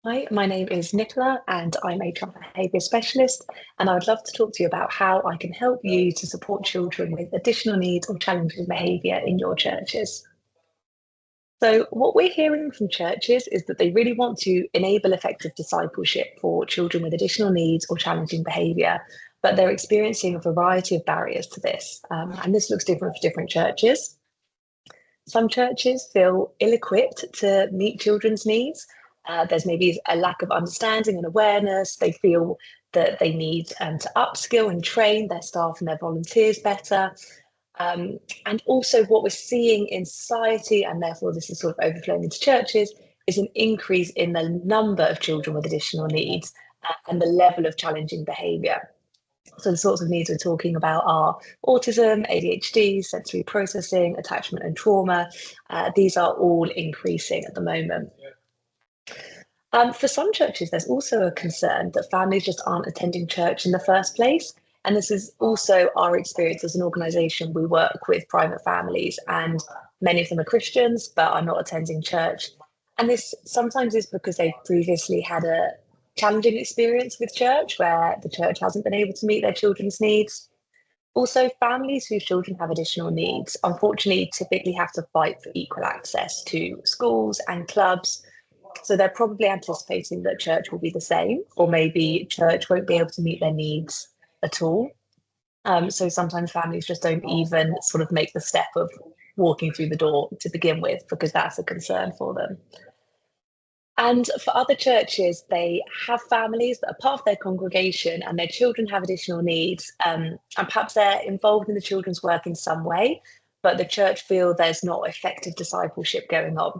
Hi, my name is Nicola and I'm a child behaviour specialist, and I would love to talk to you about how I can help you to support children with additional needs or challenging behaviour in your churches. So, what we're hearing from churches is that they really want to enable effective discipleship for children with additional needs or challenging behaviour, but they're experiencing a variety of barriers to this. And this looks different for different churches. Some churches feel ill equipped to meet children's needs. There's maybe a lack of understanding and awareness. They feel that they need to upskill and train their staff and their volunteers better. And also, what we're seeing in society, and therefore this is sort of overflowing into churches, is an increase in the number of children with additional needs and the level of challenging behaviour. So the sorts of needs we're talking about are autism, ADHD, sensory processing, attachment and trauma. These are all increasing at the moment. For some churches, there's also a concern that families just aren't attending church in the first place. And this is also our experience as an organisation. We work with private families, and many of them are Christians but are not attending church. And this sometimes is because they've previously had a challenging experience with church where the church hasn't been able to meet their children's needs. Also, families whose children have additional needs, unfortunately, typically have to fight for equal access to schools and clubs. So they're probably anticipating that church will be the same, or maybe church won't be able to meet their needs at all. So sometimes families just don't even sort of make the step of walking through the door to begin with, because that's a concern for them. And for other churches, they have families that are part of their congregation and their children have additional needs. And perhaps they're involved in the children's work in some way, but the church feel there's not effective discipleship going on.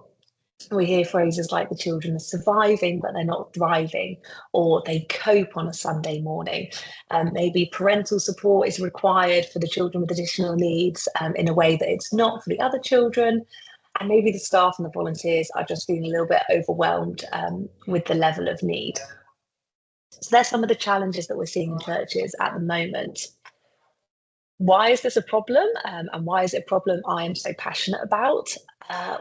We hear phrases like the children are surviving, but they're not thriving, or they cope on a Sunday morning. Maybe parental support is required for the children with additional needs in a way that it's not for the other children. And maybe the staff and the volunteers are just feeling a little bit overwhelmed with the level of need. So there's some of the challenges that we're seeing in churches at the moment. Why is this a problem? And why is it a problem I am so passionate about?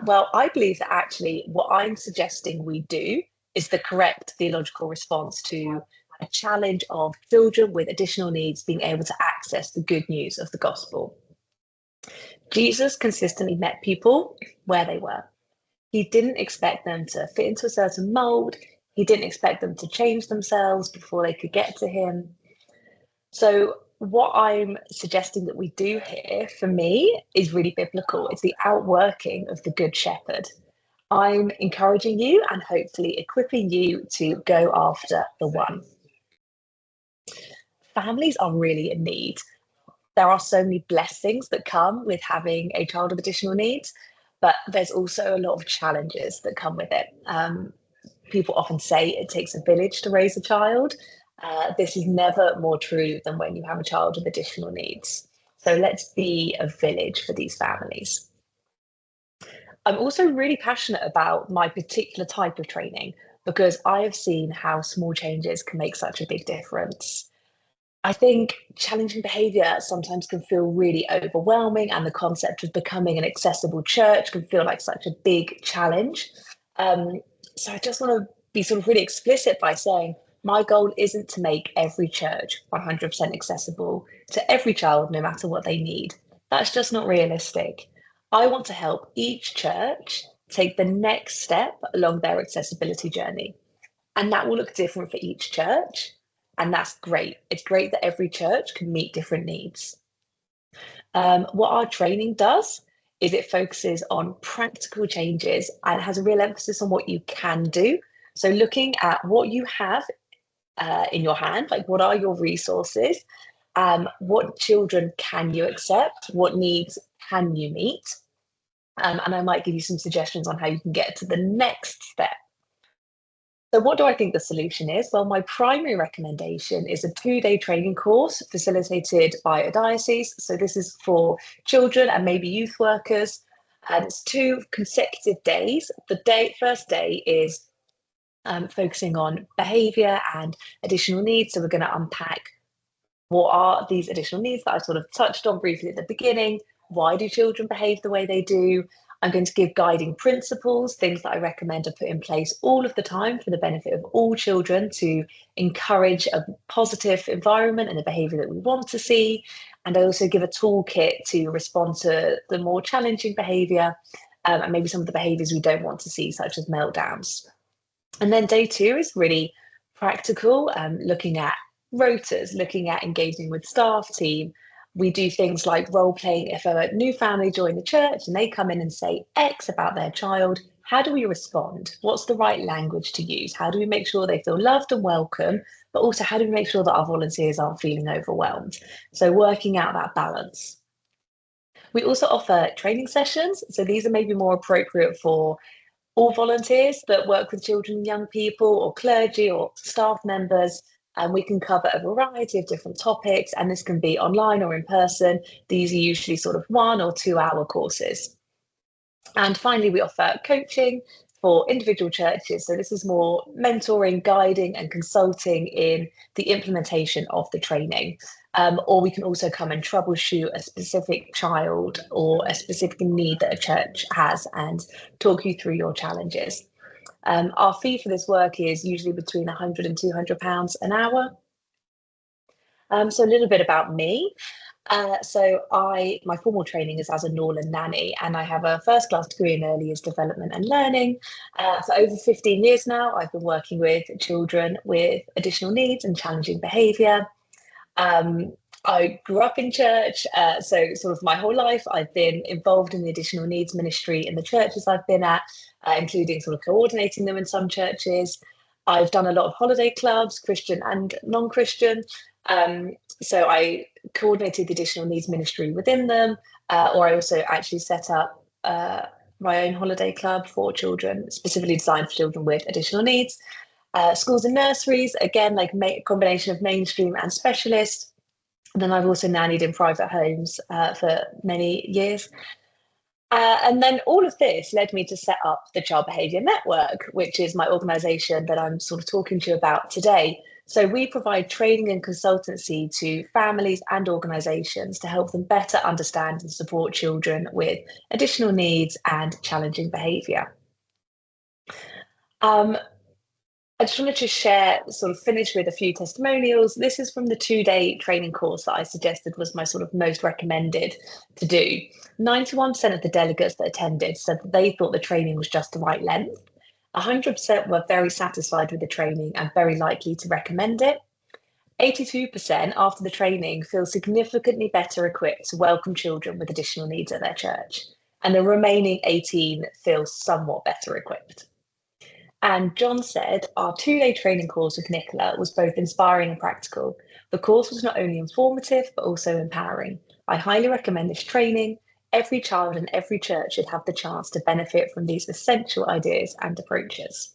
Well, I believe that actually what I'm suggesting we do is the correct theological response to a challenge of children with additional needs being able to access the good news of the gospel. Jesus consistently met people where they were. He didn't expect them to fit into a certain mold. He didn't expect them to change themselves before they could get to him. So, what I'm suggesting that we do here, for me, is really biblical. It's the outworking of the Good Shepherd. I'm encouraging you and hopefully equipping you to go after the one. Families are really in need. There are so many blessings that come with having a child with additional needs, but there's also a lot of challenges that come with it. People often say it takes a village to raise a child. This is never more true than when you have a child with additional needs. So let's be a village for these families. I'm also really passionate about my particular type of training because I have seen how small changes can make such a big difference. I think challenging behaviour sometimes can feel really overwhelming, and the concept of becoming an accessible church can feel like such a big challenge. Um, so I just want to be sort of really explicit by saying my goal isn't to make every church 100% accessible to every child, no matter what they need. That's just not realistic. I want to help each church take the next step along their accessibility journey. And that will look different for each church. And that's great. It's great that every church can meet different needs. What our training does is it focuses on practical changes and has a real emphasis on what you can do. So, looking at what you have in your hand, like what are your resources, what children can you accept, what needs can you meet, and I might give you some suggestions on how you can get to the next step. So, what do I think the solution is? Well, my primary recommendation is a 2-day training course facilitated by a diocese. So, this is for children and maybe youth workers. And it's 2 consecutive days. First day is focusing on behaviour and additional needs. So, we're going to unpack what are these additional needs that I sort of touched on briefly at the beginning. Why do children behave the way they do? I'm going to give guiding principles, things that I recommend are put in place all of the time for the benefit of all children to encourage a positive environment and the behaviour that we want to see. And I also give a toolkit to respond to the more challenging behaviour and maybe some of the behaviours we don't want to see, such as meltdowns. And then day two is really practical, looking at rotas, looking at engaging with staff team. We do things like role playing. If a new family join the church and they come in and say X about their child, how do we respond? What's the right language to use? How do we make sure they feel loved and welcome? But also, how do we make sure that our volunteers aren't feeling overwhelmed? So, working out that balance. We also offer training sessions. So, these are maybe more appropriate for all volunteers that work with children and young people, or clergy or staff members. And we can cover a variety of different topics, and this can be online or in person. These are usually sort of 1 or 2 hour courses. And finally, we offer coaching for individual churches. So this is more mentoring, guiding, and consulting in the implementation of the training. Or we can also come and troubleshoot a specific child or a specific need that a church has and talk you through your challenges. Our fee for this work is usually between £100 and £200 an hour. So a little bit about me. My formal training is as a Norland nanny, and I have a first class degree in early years development and learning. For over 15 years now, I've been working with children with additional needs and challenging behaviour. I grew up in church, so sort of my whole life I've been involved in the additional needs ministry in the churches I've been at, including sort of coordinating them in some churches. I've done a lot of holiday clubs, Christian and non-Christian. So I coordinated the additional needs ministry within them, or I also actually set up my own holiday club for children, specifically designed for children with additional needs. Schools and nurseries, again, like a combination of mainstream and specialist. And then I've also nannied in private homes for many years. And then all of this led me to set up the Child Behaviour Network, which is my organisation that I'm sort of talking to you about today. So we provide training and consultancy to families and organisations to help them better understand and support children with additional needs and challenging behaviour. I just wanted to share, sort of finish with a few testimonials. This is from the 2-day training course that I suggested was my sort of most recommended to do. 91% of the delegates that attended said that they thought the training was just the right length. 100% were very satisfied with the training and very likely to recommend it. 82% after the training feel significantly better equipped to welcome children with additional needs at their church. And the remaining 18 feel somewhat better equipped. And John said, our 2-day training course with Nicola was both inspiring and practical. The course was not only informative, but also empowering. I highly recommend this training. Every child and every church should have the chance to benefit from these essential ideas and approaches.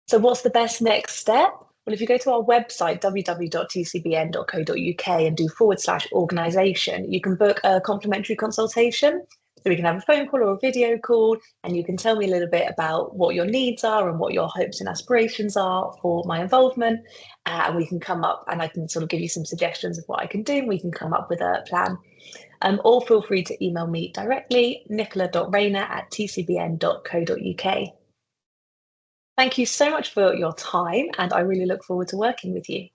So what's the best next step? Well, if you go to our website, www.tcbn.co.uk, and do /organisation, you can book a complimentary consultation. So we can have a phone call or a video call, and you can tell me a little bit about what your needs are and what your hopes and aspirations are for my involvement. And we can come up, and I can sort of give you some suggestions of what I can do, and we can come up with a plan. Or feel free to email me directly, nicola.rayner@tcbn.co.uk. Thank you so much for your time, and I really look forward to working with you.